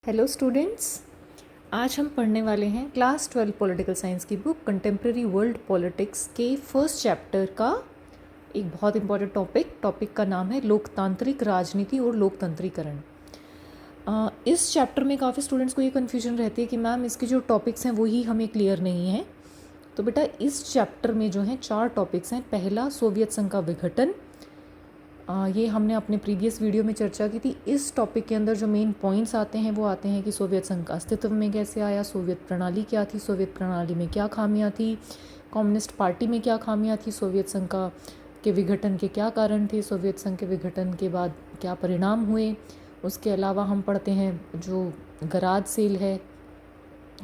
Hello students, आज हम पढ़ने वाले हैं क्लास 12 पॉलिटिकल साइंस की बुक कंटेम्प्रेरी वर्ल्ड पॉलिटिक्स के फर्स्ट चैप्टर का एक बहुत इंपॉर्टेंट टॉपिक का नाम है लोकतांत्रिक राजनीति और लोकतंत्रीकरण। इस चैप्टर में काफ़ी स्टूडेंट्स को ये कन्फ्यूजन रहती है कि मैम इसके जो टॉपिक्स हैं वही हमें क्लियर नहीं है। तो बेटा इस चैप्टर में जो है 4 टॉपिक्स हैं। पहला, सोवियत संघ का विघटन। ये हमने अपने प्रीवियस वीडियो में चर्चा की थी। इस टॉपिक के अंदर जो मेन पॉइंट्स आते हैं वो आते हैं कि सोवियत संघ अस्तित्व में कैसे आया, सोवियत प्रणाली क्या थी, सोवियत प्रणाली में क्या खामियां थी, कम्युनिस्ट पार्टी में क्या खामियां थी, सोवियत संघ के विघटन के क्या कारण थे, सोवियत संघ के विघटन के बाद क्या परिणाम हुए। उसके अलावा हम पढ़ते हैं जो गराज सेल है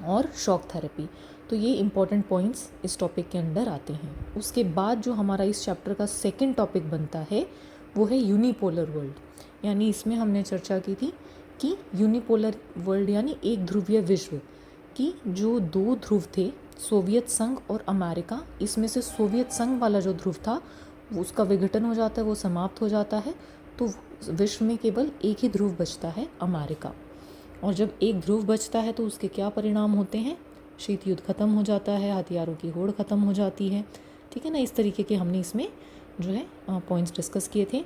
और शॉक थेरेपी। तो ये इम्पॉर्टेंट पॉइंट्स इस टॉपिक के अंदर आते हैं। उसके बाद जो हमारा इस चैप्टर का सेकंड टॉपिक बनता है वो है यूनिपोलर वर्ल्ड, यानी इसमें हमने चर्चा की थी कि यूनिपोलर वर्ल्ड यानी एक ध्रुवीय विश्व की जो 2 ध्रुव थे, सोवियत संघ और अमेरिका, इसमें से सोवियत संघ वाला जो ध्रुव था उसका विघटन हो जाता है, वो समाप्त हो जाता है, तो विश्व में केवल एक ही ध्रुव बचता है, अमेरिका। और जब एक ध्रुव बचता है तो उसके क्या परिणाम होते हैं? शीत युद्ध खत्म हो जाता है, हथियारों की होड़ खत्म हो जाती है। ठीक है ना, इस तरीके के हमने इसमें जो है पॉइंट्स डिस्कस किए थे।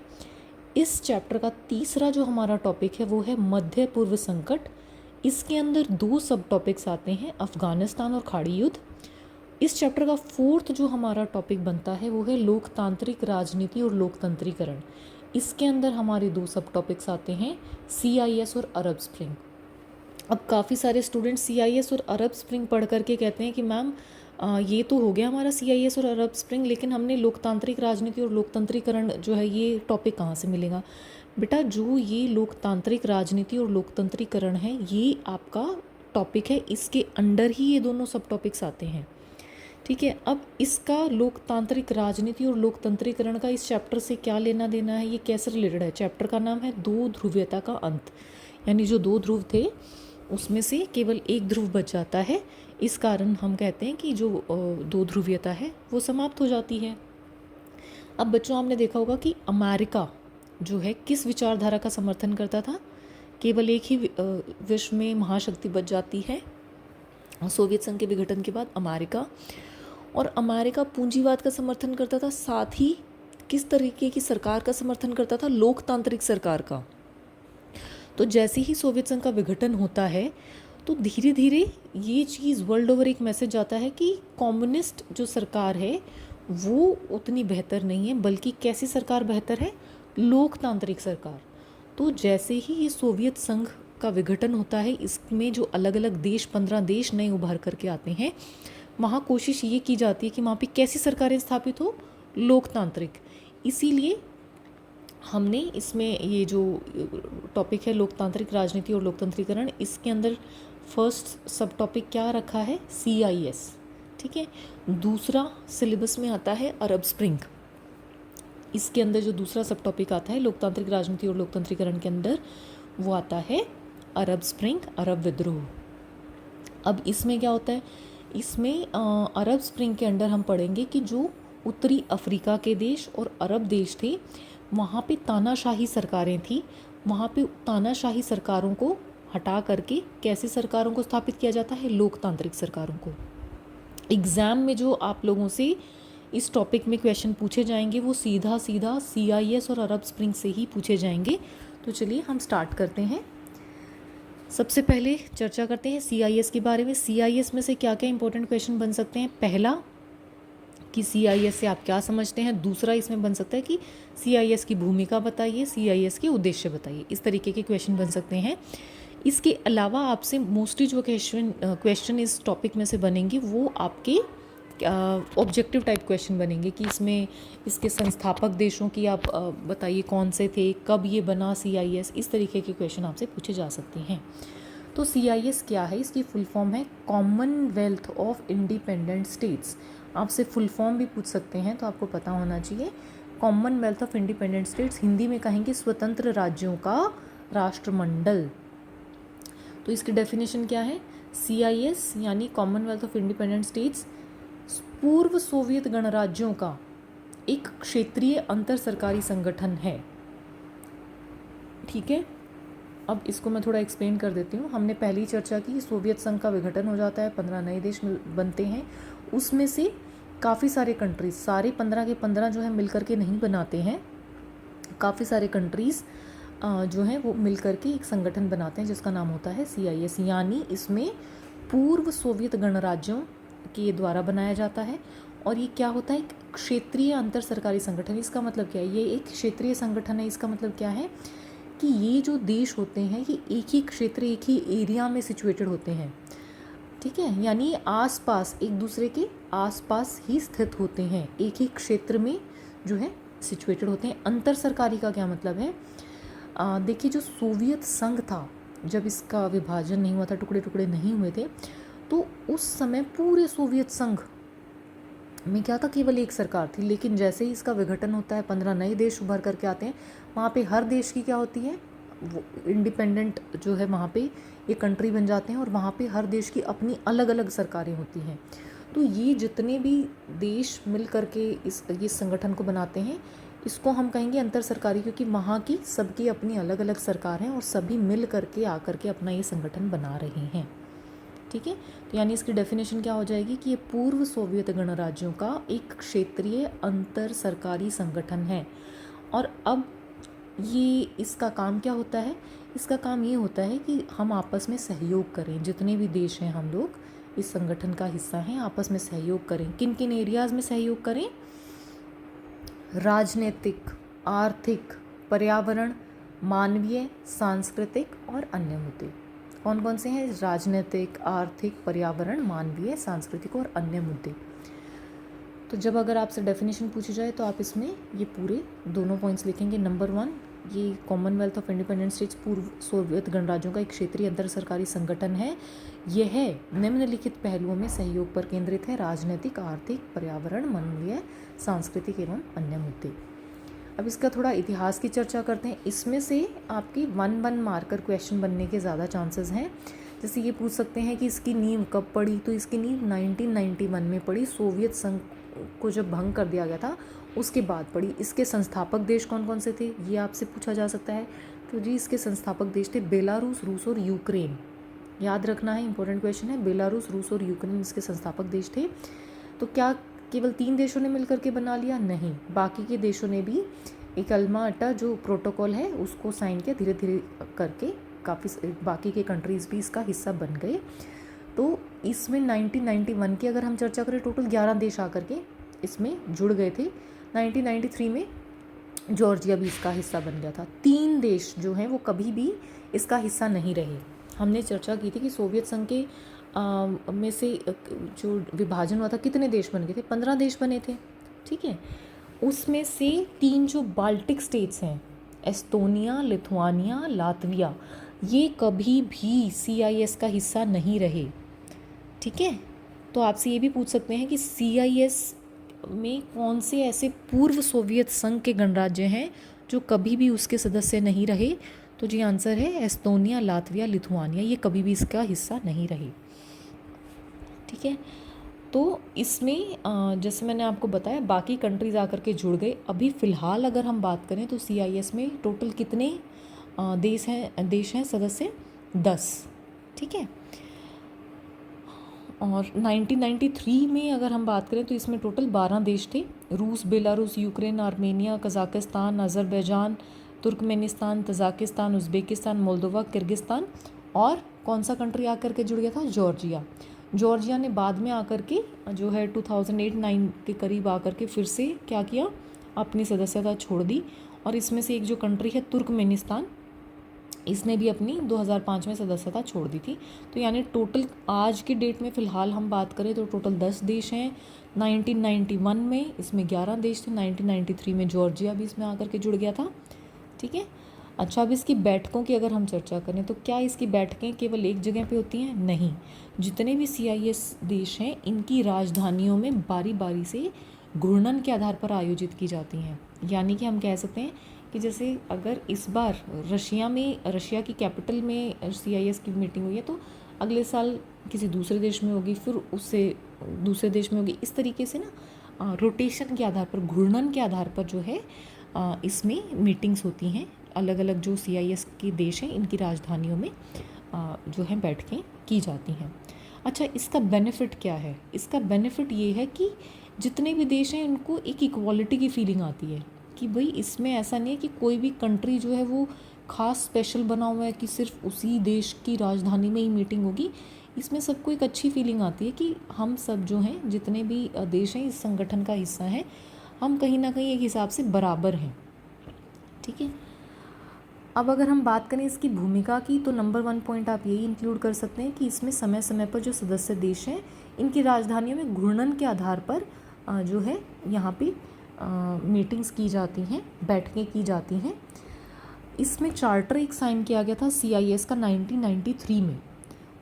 इस चैप्टर का तीसरा जो हमारा टॉपिक है वो है मध्य पूर्व संकट। इसके अंदर 2 सब टॉपिक्स आते हैं, अफगानिस्तान और खाड़ी युद्ध। इस चैप्टर का फोर्थ जो हमारा टॉपिक बनता है वो है लोकतांत्रिक राजनीति और लोकतंत्रीकरण। इसके अंदर हमारे 2 सब टॉपिक्स आते हैं, CIS और अरब स्प्रिंग। अब काफ़ी सारे स्टूडेंट्स CIS और अरब स्प्रिंग पढ़ करके कहते हैं कि मैम ये तो हो गया हमारा CIS और अरब स्प्रिंग, लेकिन हमने लोकतांत्रिक राजनीति और लोकतंत्रीकरण जो है ये टॉपिक कहाँ से मिलेगा? बेटा जो ये लोकतांत्रिक राजनीति और लोकतंत्रीकरण है ये आपका टॉपिक है, इसके अंडर ही ये दोनों सब टॉपिक्स आते हैं। ठीक है, अब इसका लोकतांत्रिक राजनीति और लोकतंत्रीकरण का इस चैप्टर से क्या लेना देना है, ये कैसे रिलेटेड है? चैप्टर का नाम है 2 ध्रुवीयता का अंत, यानी जो 2 ध्रुव थे उसमें से केवल एक ध्रुव बच जाता है। इस कारण हम कहते हैं कि जो 2 ध्रुवीयता है वो समाप्त हो जाती है। अब बच्चों आपने देखा होगा कि अमेरिका जो है किस विचारधारा का समर्थन करता था? केवल एक ही विश्व में महाशक्ति बच जाती है सोवियत संघ के विघटन के बाद, अमेरिका। और अमेरिका पूंजीवाद का समर्थन करता था, साथ ही किस तरीके की सरकार का समर्थन करता था? लोकतांत्रिक सरकार का। तो जैसे ही सोवियत संघ का विघटन होता है तो धीरे धीरे ये चीज़ वर्ल्ड ओवर एक मैसेज आता है कि कम्युनिस्ट जो सरकार है वो उतनी बेहतर नहीं है, बल्कि कैसी सरकार बेहतर है? लोकतांत्रिक सरकार। तो जैसे ही ये सोवियत संघ का विघटन होता है, इसमें जो अलग अलग देश 15 देश नए उभर करके आते हैं, वहाँ कोशिश ये की जाती है कि वहाँ पे कैसी सरकारें स्थापित हो? लोकतांत्रिक। इसीलिए हमने इसमें ये जो टॉपिक है लोकतांत्रिक राजनीति और लोकतंत्रीकरण, इसके अंदर फर्स्ट सब टॉपिक क्या रखा है? CIS। ठीक है, दूसरा सिलेबस में आता है अरब स्प्रिंग। इसके अंदर जो दूसरा सब टॉपिक आता है लोकतांत्रिक राजनीति और लोकतंत्रीकरण के अंदर वो आता है अरब स्प्रिंग, अरब विद्रोह। अब इसमें क्या होता है? इसमें अरब स्प्रिंग के अंदर हम पढ़ेंगे कि जो उत्तरी अफ्रीका के देश और अरब देश थे वहाँ पे तानाशाही सरकारें थी। वहाँ पे तानाशाही सरकारों को हटा करके कैसी सरकारों को स्थापित किया जाता है? लोकतांत्रिक सरकारों को। एग्ज़ाम में जो आप लोगों से इस टॉपिक में क्वेश्चन पूछे जाएंगे वो सीधा सीधा CIS और अरब स्प्रिंग से ही पूछे जाएंगे। तो चलिए हम स्टार्ट करते हैं। सबसे पहले चर्चा करते हैं CIS के बारे में। CIS में से क्या क्या इंपॉर्टेंट क्वेश्चन बन सकते हैं? पहला कि CIS से आप क्या समझते हैं। दूसरा इसमें बन सकता है कि CIS की भूमिका बताइए, CIS के उद्देश्य बताइए। इस तरीके के क्वेश्चन बन सकते हैं। इसके अलावा आपसे मोस्टली जो क्वेश्चन इस टॉपिक में से बनेंगे वो आपके ऑब्जेक्टिव टाइप क्वेश्चन बनेंगे कि इसमें इसके संस्थापक देशों की आप बताइए कौन से थे, कब ये बना CIS। इस तरीके के क्वेश्चन आपसे पूछे जा सकते हैं। तो CIS क्या है? इसकी फुल फॉर्म है कॉमनवेल्थ ऑफ इंडिपेंडेंट स्टेट्स। आपसे फुल फॉर्म भी पूछ सकते हैं तो आपको पता होना चाहिए। Commonwealth of independent states, Hindi में कहेंगे स्वतंत्र राज्यों का राष्ट्रमंडल। तो इसकी डेफिनेशन क्या है? CIS यानी कॉमनवेल्थ ऑफ इंडिपेंडेंट स्टेट्स पूर्व सोवियत गणराज्यों का एक क्षेत्रीय अंतर सरकारी संगठन है। ठीक है, अब इसको मैं थोड़ा एक्सप्लेन कर देती हूँ। हमने पहले ही चर्चा की, सोवियत संघ का विघटन हो जाता है, 15 नए देश बनते हैं। उसमें से काफ़ी सारे कंट्रीज, सारे 15 के 15 जो है मिल करके नहीं बनाते हैं, काफ़ी सारे कंट्रीज़ जो हैं वो मिल करके एक संगठन बनाते हैं जिसका नाम होता है CIS, यानी इसमें पूर्व सोवियत गणराज्यों के द्वारा बनाया जाता है। और ये क्या होता है, एक क्षेत्रीय अंतर सरकारी संगठन। इसका मतलब क्या है, ये एक क्षेत्रीय संगठन है। इसका मतलब क्या है कि ये जो देश होते हैं ये एक ही क्षेत्र, एक ही एरिया में सिचुएटेड होते हैं, ठीक है, यानी आसपास, एक दूसरे के आसपास ही स्थित होते हैं, एक ही क्षेत्र में जो है सिचुएटेड होते हैं। अंतर सरकारी का क्या मतलब है, देखिए जो सोवियत संघ था, जब इसका विभाजन नहीं हुआ था, टुकड़े टुकड़े नहीं हुए थे, तो उस समय पूरे सोवियत संघ में क्या था, केवल एक सरकार थी। लेकिन जैसे ही इसका विघटन होता है, 15 नए देश उभर करके आते हैं, वहाँ पे हर देश की क्या होती है, वो इंडिपेंडेंट जो है वहाँ पे ये कंट्री बन जाते हैं, और वहाँ पे हर देश की अपनी अलग अलग सरकारें होती हैं। तो ये जितने भी देश मिल करके ये संगठन को बनाते हैं, इसको हम कहेंगे अंतर सरकारी, क्योंकि वहाँ की सबकी अपनी अलग अलग सरकार हैं और सभी मिल करके आकर के अपना ये संगठन बना रहे हैं, ठीक है। तो यानी इसकी डेफिनेशन क्या हो जाएगी कि ये पूर्व सोवियत गणराज्यों का एक क्षेत्रीय अंतर सरकारी संगठन है। और अब ये इसका काम क्या होता है, इसका काम ये होता है कि हम आपस में सहयोग करें, जितने भी देश हैं हम लोग इस संगठन का हिस्सा हैं, आपस में सहयोग करें। किन किन एरियाज़ में सहयोग करें, राजनीतिक, आर्थिक, पर्यावरण, मानवीय, सांस्कृतिक और अन्य मुद्दे। कौन कौन से हैं, राजनीतिक, आर्थिक, पर्यावरण, मानवीय, सांस्कृतिक और अन्य मुद्दे। तो जब अगर आपसे डेफिनेशन पूछी जाए तो आप इसमें ये पूरे दोनों पॉइंट्स लिखेंगे। नंबर 1, ये कॉमनवेल्थ ऑफ इंडिपेंडेंट स्टेट्स पूर्व सोवियत गणराज्यों का एक क्षेत्रीय अंतर सरकारी संगठन है। यह निम्नलिखित पहलुओं में सहयोग पर केंद्रित है, राजनीतिक, आर्थिक, पर्यावरण, मानवीय, सांस्कृतिक एवं अन्य मुद्दे। अब इसका थोड़ा इतिहास की चर्चा करते हैं। इसमें से आपकी 1 मार्कर क्वेश्चन बनने के ज़्यादा चांसेस हैं। जैसे ये पूछ सकते हैं कि इसकी नींव कब पड़ी, तो इसकी नींव 1991 में पड़ी। सोवियत संघ को जब भंग कर दिया गया था उसके बाद पड़ी। इसके संस्थापक देश कौन कौन से थे, ये आपसे पूछा जा सकता है। तो जी इसके संस्थापक देश थे बेलारूस, रूस और यूक्रेन। याद रखना है, इंपॉर्टेंट क्वेश्चन है। बेलारूस, रूस और यूक्रेन इसके संस्थापक देश थे। तो क्या केवल 3 देशों ने मिलकर के बना लिया, नहीं, बाकी के देशों ने भी एक अल्मा अटा जो प्रोटोकॉल है उसको साइन किया। धीरे धीरे करके काफ़ी बाकी के कंट्रीज़ भी इसका हिस्सा बन गए। तो इसमें 1991 की अगर हम चर्चा करें, टोटल 11 देश आकर के इसमें जुड़ गए थे। 1993 में जॉर्जिया भी इसका हिस्सा बन गया था। 3 देश जो हैं वो कभी भी इसका हिस्सा नहीं रहे। हमने चर्चा की थी कि सोवियत संघ के में से जो विभाजन हुआ था कितने देश बन गए थे, 15 देश बने थे, ठीक है। उसमें से 3 जो बाल्टिक स्टेट्स हैं, एस्टोनिया, लिथुआनिया, लातविया, ये कभी भी CIS का हिस्सा नहीं रहे, ठीक है। तो आपसे ये भी पूछ सकते हैं कि CIS में कौन से ऐसे पूर्व सोवियत संघ के गणराज्य हैं जो कभी भी उसके सदस्य नहीं रहे। तो जी आंसर है एस्टोनिया, लातविया, लिथुआनिया, ये कभी भी इसका हिस्सा नहीं रहे, ठीक है। तो इसमें जैसे मैंने आपको बताया बाकी कंट्रीज़ आकर के जुड़ गए। अभी फ़िलहाल अगर हम बात करें तो CIS में टोटल कितने देश हैं सदस्य, 10, ठीक है। और 1993 में अगर हम बात करें तो इसमें टोटल 12 देश थे, रूस, Belarus, Ukraine, Armenia, Kazakhstan, Azerbaijan, Turkmenistan, Tajikistan, Uzbekistan, Moldova, Kyrgyzstan, और कौन सा कंट्री आकर के जुड़ गया था, जॉर्जिया। जॉर्जिया ने बाद में आकर के जो है 2008-9 के करीब आकर के फिर से क्या किया, अपनी सदस्यता छोड़ दी। और इसमें से एक जो कंट्री है तुर्कमेनिस्तान, इसने भी अपनी 2005 में सदस्यता छोड़ दी थी। तो यानी टोटल आज की डेट में फ़िलहाल हम बात करें तो टोटल 10 देश हैं। 1991 में इसमें 11 देश थे, 1993 में जॉर्जिया भी इसमें आकर के जुड़ गया था, ठीक है। अच्छा, अब इसकी बैठकों की अगर हम चर्चा करें तो क्या इसकी बैठकें केवल एक जगह पे होती हैं, नहीं। जितने भी CIS देश हैं इनकी राजधानियों में बारी बारी से घूर्णन के आधार पर आयोजित की जाती हैं। यानी कि हम कह सकते हैं कि जैसे अगर इस बार रशिया की कैपिटल में CIS की मीटिंग हुई है तो अगले साल किसी दूसरे देश में होगी, फिर उससे दूसरे देश में होगी। इस तरीके से ना रोटेशन के आधार पर, घूर्णन के आधार पर जो है इसमें मीटिंग्स होती हैं अलग अलग जो CIS के देश हैं इनकी राजधानियों में जो है बैठकें की जाती हैं। अच्छा, इसका बेनिफिट क्या है? इसका बेनिफिट ये है कि जितने भी देश हैं उनको एक इक्वालिटी की फीलिंग आती है कि भाई इसमें ऐसा नहीं है कि कोई भी कंट्री जो है वो ख़ास स्पेशल बना हुआ है कि सिर्फ उसी देश की राजधानी में ही मीटिंग होगी। इसमें सबको एक अच्छी फीलिंग आती है कि हम सब जो हैं, जितने भी देश हैं इस संगठन का हिस्सा हैं, हम कहीं ना कहीं एक हिसाब से बराबर हैं। ठीक है, अब अगर हम बात करें इसकी भूमिका की, तो नंबर 1 पॉइंट आप यही इंक्लूड कर सकते हैं कि इसमें समय समय पर जो सदस्य देश हैं इनकी राजधानियों में घूर्णन के आधार पर जो है यहाँ पे मीटिंग्स की जाती हैं, बैठकें की जाती हैं। इसमें चार्टर एक साइन किया गया था CIS का 1993 में।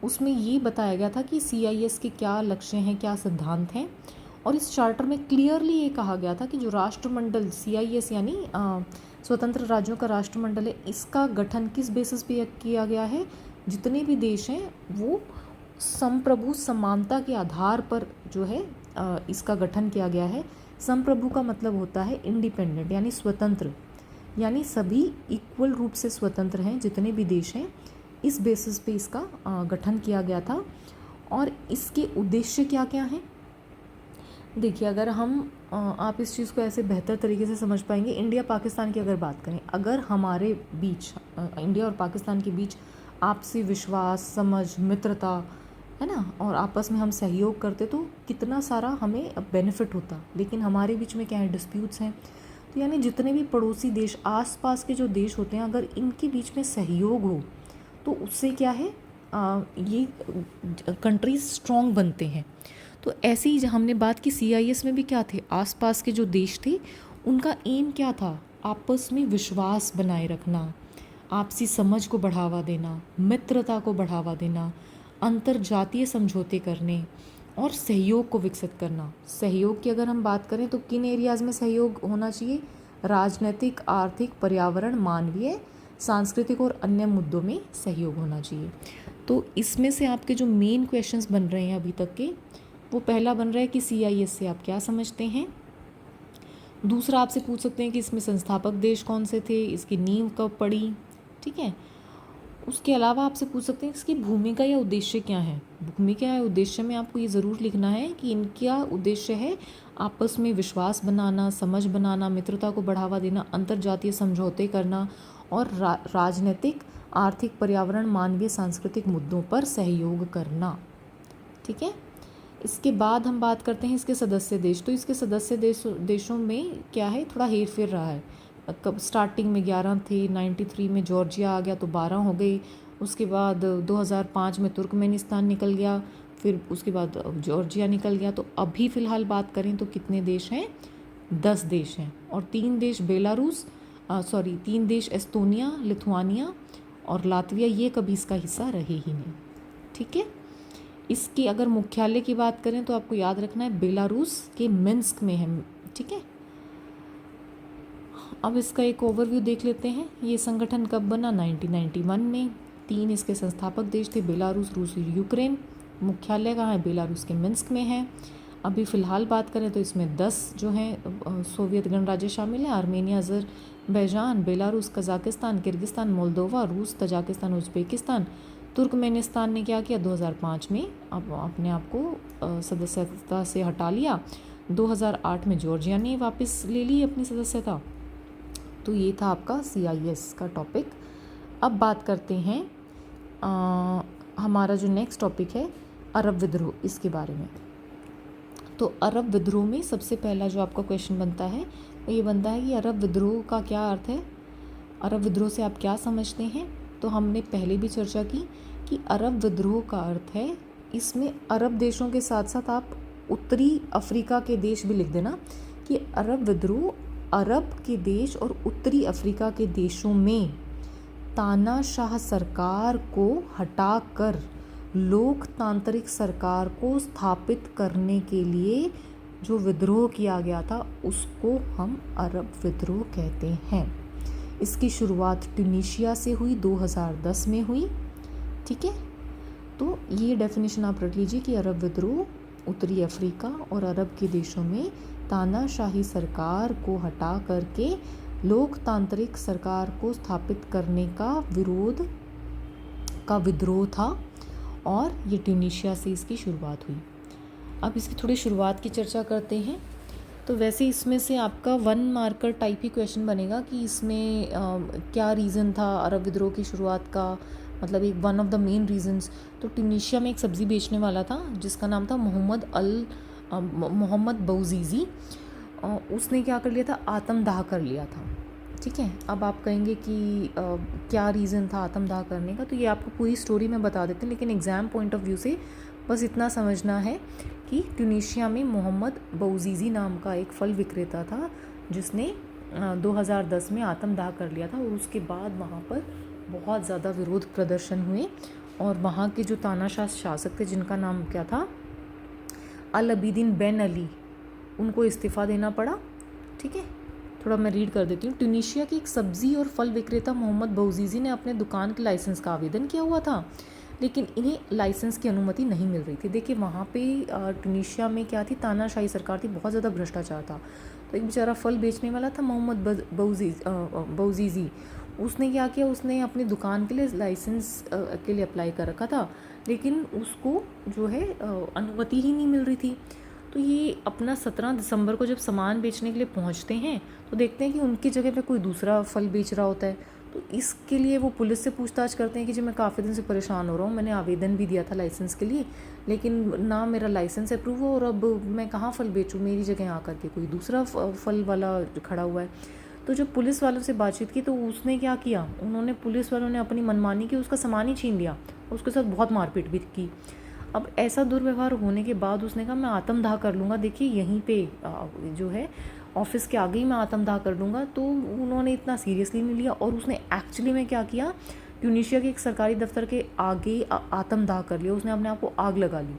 उसमें ये बताया गया था कि CIS के क्या लक्ष्य हैं, क्या सिद्धांत हैं, और इस चार्टर में क्लियरली ये कहा गया था कि जो राष्ट्रमंडल CIS यानी स्वतंत्र राज्यों का राष्ट्रमंडल है, इसका गठन किस बेसिस पे किया गया है? जितने भी देश हैं वो संप्रभु समानता के आधार पर जो है इसका गठन किया गया है। संप्रभु का मतलब होता है इंडिपेंडेंट यानी स्वतंत्र, यानी सभी इक्वल रूप से स्वतंत्र हैं जितने भी देश हैं। इस बेसिस पे इसका गठन किया गया था। और इसके उद्देश्य क्या क्या हैं? देखिए, अगर हम आप इस चीज़ को ऐसे बेहतर तरीके से समझ पाएंगे। इंडिया पाकिस्तान की अगर बात करें, अगर हमारे बीच इंडिया और पाकिस्तान के बीच आपसी विश्वास, समझ, मित्रता है ना, और आपस में हम सहयोग करते तो कितना सारा हमें बेनिफिट होता। लेकिन हमारे बीच में क्या है? डिस्प्यूट्स हैं। तो यानी जितने भी पड़ोसी देश, आसपास के जो देश होते हैं, अगर इनके बीच में सहयोग हो तो उससे क्या है, ये कंट्रीज स्ट्रॉन्ग बनते हैं। तो ऐसे ही हमने बात की CIS में भी क्या थे, आसपास के जो देश थे उनका एम क्या था? आपस में विश्वास बनाए रखना, आपसी समझ को बढ़ावा देना, मित्रता को बढ़ावा देना, अंतरजातीय समझौते करने और सहयोग को विकसित करना। सहयोग की अगर हम बात करें तो किन एरियाज़ में सहयोग होना चाहिए? राजनीतिक, आर्थिक, पर्यावरण, मानवीय, सांस्कृतिक और अन्य मुद्दों में सहयोग होना चाहिए। तो इसमें से आपके जो मेन क्वेश्चंस बन रहे हैं अभी तक के, वो पहला बन रहा है कि CIS से आप क्या समझते हैं। दूसरा आपसे पूछ सकते हैं कि इसमें संस्थापक देश कौन से थे, इसकी नींव कब पड़ी। ठीक है, उसके अलावा आपसे पूछ सकते हैं इसकी भूमिका या उद्देश्य क्या है। भूमिका या उद्देश्य में आपको ये ज़रूर लिखना है कि इनका उद्देश्य है आपस में विश्वास बनाना, समझ बनाना, मित्रता को बढ़ावा देना, अंतर्जातीय समझौते करना और राजनीतिक, आर्थिक, पर्यावरण, मानवीय, सांस्कृतिक मुद्दों पर सहयोग करना। ठीक है, इसके बाद हम बात करते हैं इसके सदस्य देश। तो इसके सदस्य देशों में क्या है, थोड़ा हेर फेर रहा है। कब स्टार्टिंग में 11 थे, 93 में जॉर्जिया आ गया तो 12 हो गई। उसके बाद 2005 में तुर्कमेनिस्तान निकल गया, फिर उसके बाद जॉर्जिया निकल गया। तो अभी फ़िलहाल बात करें तो कितने देश हैं? 10 देश हैं। और 3 देश बेलारूस 3 देश एस्तोनिया, लिथुआनिया और लातविया, ये कभी इसका हिस्सा रहे ही नहीं। ठीक है, इसकी अगर मुख्यालय की बात करें तो आपको याद रखना है बेलारूस के मिन्स्क में है। ठीक है, अब इसका एक ओवरव्यू देख लेते हैं। ये संगठन कब बना? 1991 में। 3 इसके संस्थापक देश थे, बेलारूस, रूस, यूक्रेन। मुख्यालय कहाँ है? बेलारूस के मिन्स्क में है। अभी फ़िलहाल बात करें तो इसमें 10 जो हैं सोवियत गणराज्य शामिल हैं, Armenia, Azerbaijan, Belarus, Kazakhstan, Kyrgyzstan, Moldova, रूस, तजाकिस्तान, उज़्बेकिस्तान। तुर्कमेनिस्तान ने क्या किया? 2005 में अब अपने आप को सदस्यता से हटा लिया। 2008 में जॉर्जिया ने वापस ले ली अपनी सदस्यता। तो ये था आपका CIS का टॉपिक। अब बात करते हैं हमारा जो नेक्स्ट टॉपिक है अरब विद्रोह, इसके बारे में। तो अरब विद्रोह में सबसे पहला जो आपका क्वेश्चन बनता है वो ये बनता है कि अरब विद्रोह का क्या अर्थ है, अरब विद्रोह से आप क्या समझते हैं। तो हमने पहले भी चर्चा की कि अरब विद्रोह का अर्थ है, इसमें अरब देशों के साथ साथ आप उत्तरी अफ्रीका के देश भी लिख देना कि अरब विद्रोह अरब के देश और उत्तरी अफ्रीका के देशों में तानाशाह सरकार को हटाकर लोकतांत्रिक सरकार को स्थापित करने के लिए जो विद्रोह किया गया था उसको हम अरब विद्रोह कहते हैं। इसकी शुरुआत ट्यूनीशिया से हुई, 2010 में हुई। ठीक है, तो ये डेफिनेशन आप रख लीजिए कि अरब विद्रोह उत्तरी अफ्रीका और अरब के देशों में तानाशाही सरकार को हटा करके लोकतांत्रिक सरकार को स्थापित करने का विद्रोह था और ये ट्यूनीशिया से इसकी शुरुआत हुई। अब इसकी थोड़ी शुरुआत की चर्चा करते हैं। तो वैसे इसमें से आपका 1 मार्कर टाइप ही क्वेश्चन बनेगा कि इसमें क्या रीज़न था अरब विद्रोह की शुरुआत का, मतलब एक one of the main reasons. तो ट्यूनीशिया में एक सब्ज़ी बेचने वाला था जिसका नाम था मोहम्मद बौजीज़ी। उसने क्या कर लिया था, आत्मदाह कर लिया था। ठीक है, अब आप कहेंगे कि क्या रीज़न था आत्मदाह करने का, तो ये आपको पूरी स्टोरी में बता देते हैं, लेकिन एग्ज़ाम पॉइंट ऑफ व्यू से बस इतना समझना है कि ट्यूनीशिया में मोहम्मद बौजीज़ी नाम का एक फल विक्रेता था जिसने 2010 में आत्मदाह कर लिया था। और उसके बाद वहाँ पर बहुत ज़्यादा विरोध प्रदर्शन हुए और वहाँ के जो तानाशाह शासक थे जिनका नाम क्या था, अल अबीदीन बेन अली, उनको इस्तीफ़ा देना पड़ा। ठीक है, थोड़ा मैं रीड कर देती हूँ। ट्यूनीशिया के एक सब्ज़ी और फल विक्रेता मोहम्मद बौजीज़ी ने अपने दुकान के लाइसेंस का आवेदन किया हुआ था, लेकिन इन्हें लाइसेंस की अनुमति नहीं मिल रही थी। देखिए वहाँ पे ट्यूनीशिया में क्या थी, तानाशाही सरकार थी, बहुत ज़्यादा भ्रष्टाचार था। तो एक बेचारा फल बेचने वाला था मोहम्मद बौजीज़ी, उसने क्या किया, उसने अपनी दुकान के लिए लाइसेंस के लिए अप्लाई कर रखा था, लेकिन उसको जो है अनुमति ही नहीं मिल रही थी। तो ये अपना 17 दिसंबर को जब सामान बेचने के लिए पहुंचते हैं तो देखते हैं कि उनकी जगह पे कोई दूसरा फल बेच रहा होता है। तो इसके लिए वो पुलिस से पूछताछ करते हैं कि जी मैं काफ़ी दिन से परेशान हो रहा हूँ, मैंने आवेदन भी दिया था लाइसेंस के लिए, लेकिन ना मेरा लाइसेंस अप्रूव हो और अब मैं कहाँ फ़ल बेचूँ, मेरी जगह आकर के कोई दूसरा फल वाला खड़ा हुआ है। तो जब पुलिस वालों से बातचीत की तो उसने क्या किया, पुलिस वालों ने अपनी मनमानी की, उसका सामान ही छीन लिया, उसके साथ बहुत मारपीट भी की। अब ऐसा दुर्व्यवहार होने के बाद उसने कहा मैं आत्मदाह कर लूँगा, देखिए यहीं पे जो है ऑफिस के आगे ही मैं आत्मदाह कर लूँगा। तो उन्होंने इतना सीरियसली नहीं लिया और उसने एक्चुअली में क्या किया, ट्यूनीशिया के एक सरकारी दफ्तर के आगे आत्मदाह कर लिया, उसने अपने आप को आग लगा ली।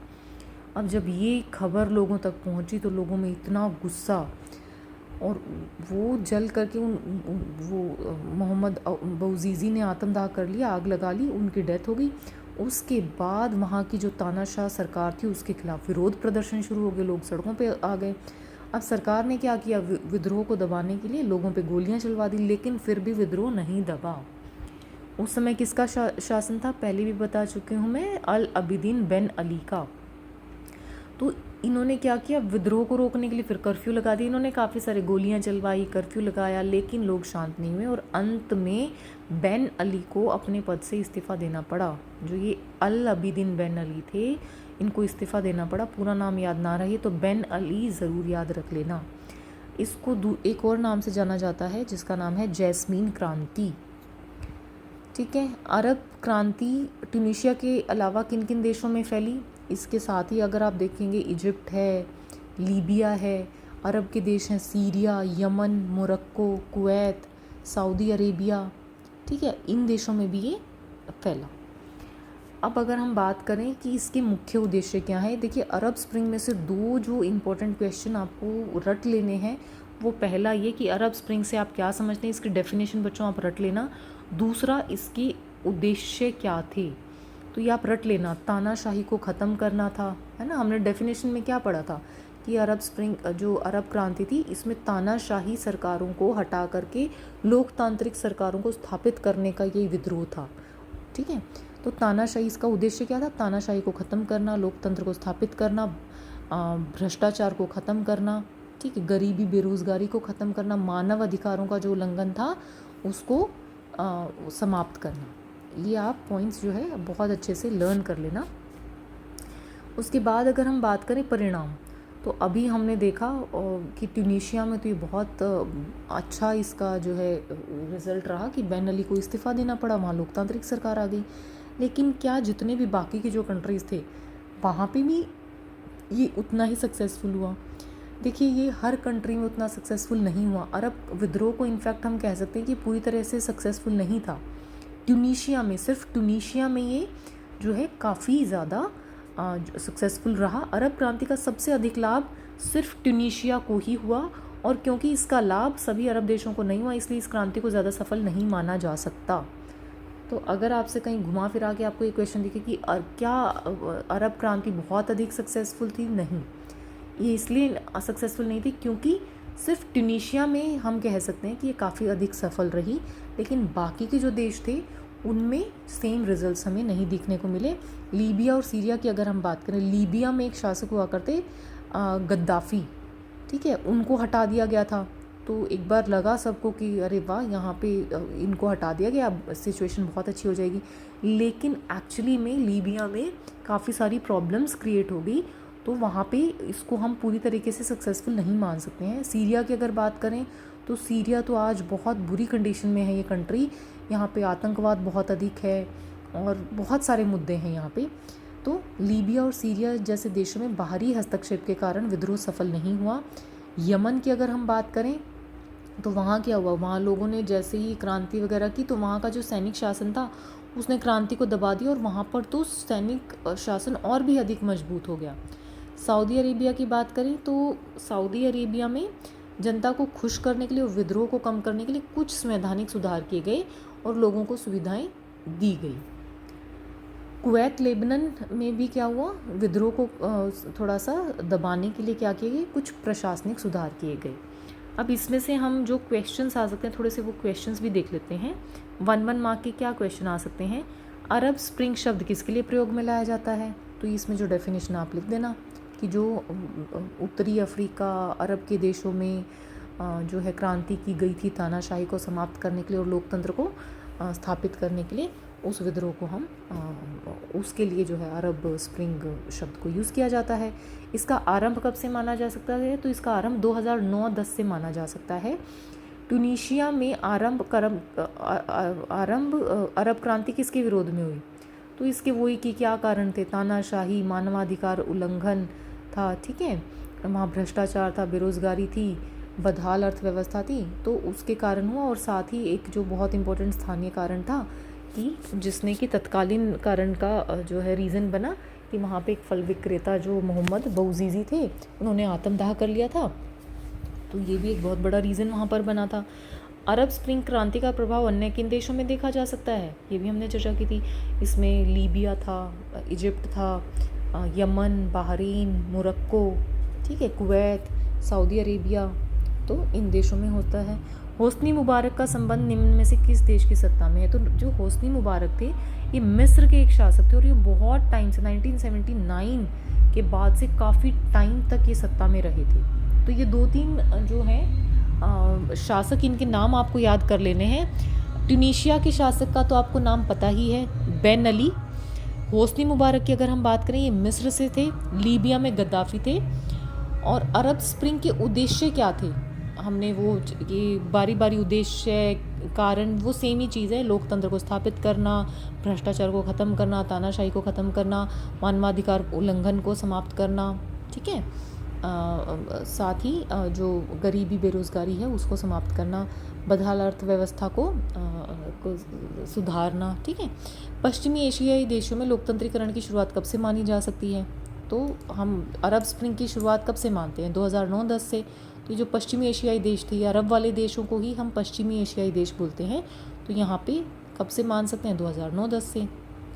अब जब ये खबर लोगों तक पहुंची तो लोगों में इतना गुस्सा, और वो जल करके वो मोहम्मद बौजीज़ी ने आत्मदाह कर लिया, आग लगा ली, उनकी डेथ हो गई। उसके बाद वहाँ की जो तानाशाह सरकार थी उसके खिलाफ विरोध प्रदर्शन शुरू हो गए, लोग सड़कों पे आ गए। अब सरकार ने क्या किया, विद्रोह को दबाने के लिए लोगों पे गोलियां चलवा दी, लेकिन फिर भी विद्रोह नहीं दबा। उस समय किसका शासन था, पहले भी बता चुकी हूँ मैं, अल अबीदीन बेन अली का। तो इन्होंने क्या किया, विद्रोह को रोकने के लिए फिर कर्फ्यू लगा दिया, इन्होंने काफ़ी सारे गोलियां चलवाई, कर्फ्यू लगाया, लेकिन लोग शांत नहीं हुए और अंत में बेन अली को अपने पद से इस्तीफ़ा देना पड़ा। जो ये अल अबीदीन बेन अली थे, इनको इस्तीफ़ा देना पड़ा। पूरा नाम याद ना रहे तो बेन अली ज़रूर याद रख लेना। इसको एक और नाम से जाना जाता है जिसका नाम है जैस्मीन क्रांति। ठीक है, अरब क्रांति ट्यूनीशिया के अलावा किन किन देशों में फैली, इसके साथ ही अगर आप देखेंगे इजिप्ट है, लीबिया है, अरब के देश हैं Syria, Yemen, Morocco, Kuwait, Saudi Arabia. ठीक है, इन देशों में भी ये फैला। अब अगर हम बात करें कि इसके मुख्य उद्देश्य क्या है, देखिए अरब स्प्रिंग में से 2 जो इम्पोर्टेंट क्वेश्चन आपको रट लेने हैं, वो पहला ये कि अरब स्प्रिंग से आप क्या समझते हैं, इसकी डेफिनेशन बच्चों आप रट लेना। दूसरा, इसके उद्देश्य क्या थे, तो ये आप रट लेना। तानाशाही को ख़त्म करना था, है ना, हमने डेफिनेशन में क्या पढ़ा था कि अरब स्प्रिंग जो अरब क्रांति थी इसमें तानाशाही सरकारों को हटा करके लोकतांत्रिक सरकारों को स्थापित करने का ये विद्रोह था। ठीक है, तो तानाशाही इसका उद्देश्य क्या था, तानाशाही को ख़त्म करना, लोकतंत्र को स्थापित करना, भ्रष्टाचार को ख़त्म करना, ठीक है, गरीबी बेरोज़गारी को ख़त्म करना, मानव अधिकारों का जो उल्लंघन था उसको समाप्त करना। ये आप पॉइंट्स जो है बहुत अच्छे से लर्न कर लेना। उसके बाद अगर हम बात करें परिणाम, तो अभी हमने देखा कि ट्यूनीशिया में तो ये बहुत अच्छा इसका जो है रिज़ल्ट रहा कि बेन अली को इस्तीफ़ा देना पड़ा, वहाँ लोकतांत्रिक सरकार आ गई। लेकिन क्या जितने भी बाकी के जो कंट्रीज़ थे वहाँ पे भी ये उतना ही सक्सेसफुल हुआ? देखिए ये हर कंट्री में उतना सक्सेसफुल नहीं हुआ। अरब विद्रोह को इनफैक्ट हम कह सकते हैं कि पूरी तरह से सक्सेसफुल नहीं था। ट्यूनीशिया में, सिर्फ ट्यूनीशिया में ये जो है काफ़ी ज़्यादा सक्सेसफुल रहा। अरब क्रांति का सबसे अधिक लाभ सिर्फ ट्यूनीशिया को ही हुआ, और क्योंकि इसका लाभ सभी अरब देशों को नहीं हुआ इसलिए इस क्रांति को ज़्यादा सफल नहीं माना जा सकता। तो अगर आपसे कहीं घुमा फिरा के आपको ये क्वेश्चन दिखे कि क्या अरब क्रांति बहुत अधिक सक्सेसफुल थी, नहीं, ये इसलिए सक्सेसफुल नहीं थी क्योंकि सिर्फ ट्यूनीशिया में हम कह सकते हैं कि ये काफ़ी अधिक सफल रही, लेकिन बाकी के जो देश थे उनमें सेम रिजल्ट्स हमें नहीं देखने को मिले। लीबिया और सीरिया की अगर हम बात करें, लीबिया में एक शासक हुआ करते गद्दाफ़ी, ठीक है, उनको हटा दिया गया था। तो एक बार लगा सबको कि अरे वाह, यहाँ पे इनको हटा दिया गया, अब सिचुएशन बहुत अच्छी हो जाएगी। लेकिन एक्चुअली में लीबिया में काफ़ी सारी प्रॉब्लम्स क्रिएट हो गई, तो वहाँ पे इसको हम पूरी तरीके से सक्सेसफुल नहीं मान सकते हैं। सीरिया की अगर बात करें तो सीरिया तो आज बहुत बुरी कंडीशन में है ये कंट्री। यहाँ पे आतंकवाद बहुत अधिक है और बहुत सारे मुद्दे हैं यहाँ पे। तो लीबिया और सीरिया जैसे देशों में बाहरी हस्तक्षेप के कारण विद्रोह सफल नहीं हुआ। यमन की अगर हम बात करें तो वहाँ क्या हुआ, वहाँ लोगों ने जैसे ही क्रांति वगैरह की तो वहाँ का जो सैनिक शासन था उसने क्रांति को दबा दिया और वहाँ पर तो सैनिक शासन और भी अधिक मजबूत हो गया। सऊदी अरेबिया की बात करें तो सऊदी अरेबिया में जनता को खुश करने के लिए और विद्रोह को कम करने के लिए कुछ संवैधानिक सुधार किए गए और लोगों को सुविधाएं दी गई। कुवैत लेबनान में भी क्या हुआ, विद्रोह को थोड़ा सा दबाने के लिए क्या किए गए, कुछ प्रशासनिक सुधार किए गए। अब इसमें से हम जो क्वेश्चंस आ सकते हैं थोड़े से वो क्वेश्चंस भी देख लेते हैं। 1 मार्क के क्या क्वेश्चन आ सकते हैं। अरब स्प्रिंग शब्द किसके लिए प्रयोग में लाया जाता है, तो इसमें जो डेफिनेशन आप लिख देना कि जो उत्तरी अफ्रीका अरब के देशों में जो है क्रांति की गई थी तानाशाही को समाप्त करने के लिए और लोकतंत्र को स्थापित करने के लिए, उस विद्रोह को हम उसके लिए जो है अरब स्प्रिंग शब्द को यूज़ किया जाता है। इसका आरंभ कब से माना जा सकता है, तो इसका आरंभ 2009-10 से माना जा सकता है। ट्यूनीशिया में आरंभ अरब क्रांति किसके विरोध में हुई, तो इसके वही कि क्या कारण थे, तानाशाही, मानवाधिकार उल्लंघन था, ठीक है, वहाँ भ्रष्टाचार था, बेरोजगारी थी, बदहाल अर्थव्यवस्था थी, तो उसके कारण हुआ। और साथ ही एक जो बहुत इम्पोर्टेंट स्थानीय कारण था कि जिसने कि तत्कालीन कारण का जो है रीज़न बना कि वहाँ पे एक फल विक्रेता जो मोहम्मद बौजीज़ी थे उन्होंने आत्मदाह कर लिया था, तो ये भी एक बहुत बड़ा रीज़न वहाँ पर बना था। अरब स्प्रिंग क्रांति का प्रभाव अन्य किन देशों में देखा जा सकता है, ये भी हमने चर्चा की थी। इसमें लीबिया था, इजिप्ट था, यमन, बहरीन, मोरक्को, ठीक है, कुवैत, सऊदी अरेबिया, तो इन देशों में होता है। होस्नी मुबारक का संबंध निम्न में से किस देश की सत्ता में है, तो जो होस्नी मुबारक थे ये मिस्र के एक शासक थे और ये बहुत टाइम से 1979 के बाद से काफ़ी टाइम तक ये सत्ता में रहे थे। तो ये 2-3 जो हैं शासक, इनके नाम आपको याद कर लेने हैं। ट्यूनीशिया के शासक का तो आपको नाम पता ही है, बेन अली। होस्नी मुबारक की अगर हम बात करें ये मिस्र से थे, लीबिया में गद्दाफ़ी थे। और अरब स्प्रिंग के उद्देश्य क्या थे, हमने वो ये बारी बारी उद्देश्य कारण वो सेम ही चीज़ है, लोकतंत्र को स्थापित करना, भ्रष्टाचार को ख़त्म करना, तानाशाही को ख़त्म करना, मानवाधिकार उल्लंघन को समाप्त करना, ठीक है, साथ ही जो गरीबी बेरोज़गारी है उसको समाप्त करना, बदहाल अर्थव्यवस्था को सुधारना, ठीक है। पश्चिमी एशियाई देशों में लोकतंत्रीकरण की शुरुआत कब से मानी जा सकती है, तो हम अरब स्प्रिंग की शुरुआत कब से मानते हैं, 2009-10 से। तो जो पश्चिमी एशियाई देश थे, अरब वाले देशों को ही हम पश्चिमी एशियाई देश बोलते हैं, तो यहाँ पे कब से मान सकते हैं, 2009-10 से,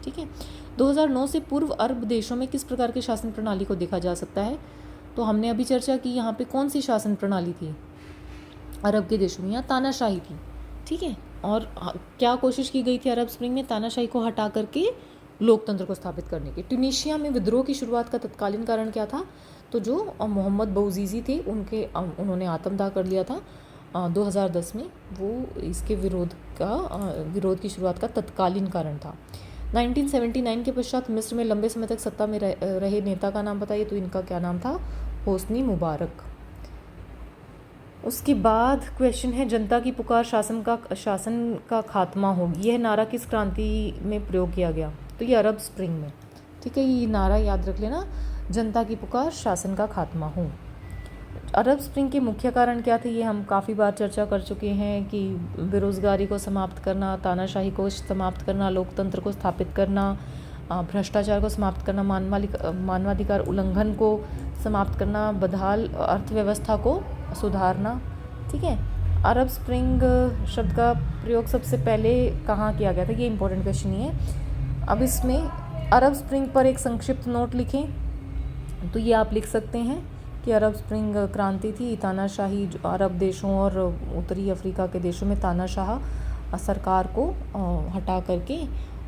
ठीक है। 2009 से पूर्व अरब देशों में किस प्रकार की शासन प्रणाली को देखा जा सकता है, तो हमने अभी चर्चा की यहाँ पे कौन सी शासन प्रणाली थी अरब के देशों में, यहाँ तानाशाही थी, ठीक है। और क्या कोशिश की गई थी अरब स्प्रिंग में, तानाशाही को हटा करके लोकतंत्र को स्थापित करने की। ट्यूनीशिया में विद्रोह की शुरुआत का तत्कालीन कारण क्या था, तो जो मोहम्मद बौजीज़ी थे उन्होंने आत्मदाह कर लिया था 2010 में, वो इसके विरोध की शुरुआत का तत्कालीन कारण था। 1979 के पश्चात मिस्र में लंबे समय तक सत्ता में रहे नेता का नाम बताइए, तो इनका क्या नाम था, होस्नी मुबारक। उसके बाद क्वेश्चन है जनता की पुकार शासन का खात्मा होगी, यह नारा किस क्रांति में प्रयोग किया गया, तो ये अरब स्प्रिंग में, ठीक है, ये नारा याद रख लेना, जनता की पुकार शासन का खात्मा हो। अरब स्प्रिंग के मुख्य कारण क्या थे, ये हम काफ़ी बार चर्चा कर चुके हैं कि बेरोज़गारी को समाप्त करना, तानाशाही को समाप्त करना, लोकतंत्र को स्थापित करना, भ्रष्टाचार को समाप्त करना, मानवाधिकार उल्लंघन को समाप्त करना, बदहाल अर्थव्यवस्था को सुधारना, ठीक है। अरब स्प्रिंग शब्द का प्रयोग सबसे पहले कहाँ किया गया था, ये इंपॉर्टेंट क्वेश्चन ही है। अब इसमें अरब स्प्रिंग पर एक संक्षिप्त नोट लिखें, तो ये आप लिख सकते हैं कि कि अरब स्प्रिंग क्रांति थी, तानाशाही जो अरब देशों और उत्तरी अफ्रीका के देशों में तानाशाह सरकार को हटा करके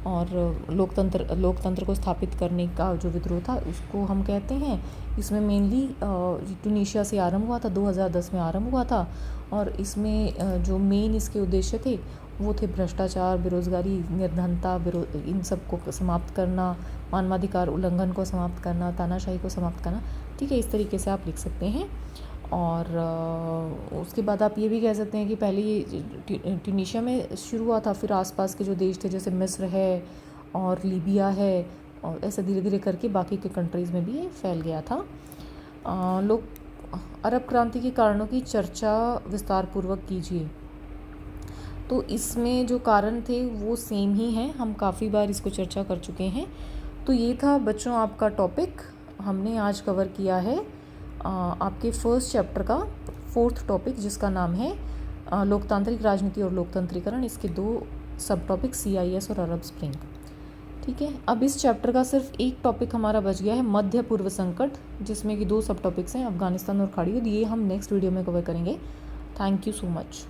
और लोकतंत्र को स्थापित करने का जो विद्रोह था उसको हम कहते हैं। इसमें मेनली ट्यूनीशिया से आरंभ हुआ था, 2010 में आरंभ हुआ था और इसमें जो मेन इसके उद्देश्य थे वो थे भ्रष्टाचार, बेरोज़गारी, निर्धनता, इन सब को समाप्त करना, मानवाधिकार उल्लंघन को समाप्त करना, तानाशाही को समाप्त करना। ठीक है, इस तरीके से आप लिख सकते हैं। और उसके बाद आप ये भी कह सकते हैं कि पहले ये ट्यूनीशिया में शुरू हुआ था, फिर आसपास के जो देश थे जैसे मिस्र है और लीबिया है और ऐसे धीरे धीरे करके बाकी के कंट्रीज़ में भी ये फैल गया था। लोग अरब क्रांति के कारणों की चर्चा विस्तार पूर्वक कीजिए। तो इसमें जो कारण थे वो सेम ही हैं, हम काफ़ी बार इसको चर्चा कर चुके हैं। तो ये था बच्चों आपका टॉपिक, हमने आज कवर किया है आपके फर्स्ट चैप्टर का 4th टॉपिक जिसका नाम है लोकतांत्रिक राजनीति और लोकतंत्रीकरण। इसके 2 सब टॉपिक CIS और अरब स्प्रिंग। ठीक है, अब इस चैप्टर का सिर्फ एक टॉपिक हमारा बच गया है मध्य पूर्व संकट, जिसमें कि 2 सब टॉपिक्स हैं अफगानिस्तान और खाड़ी युद्ध। ये हम नेक्स्ट वीडियो में कवर करेंगे। Thank you so much.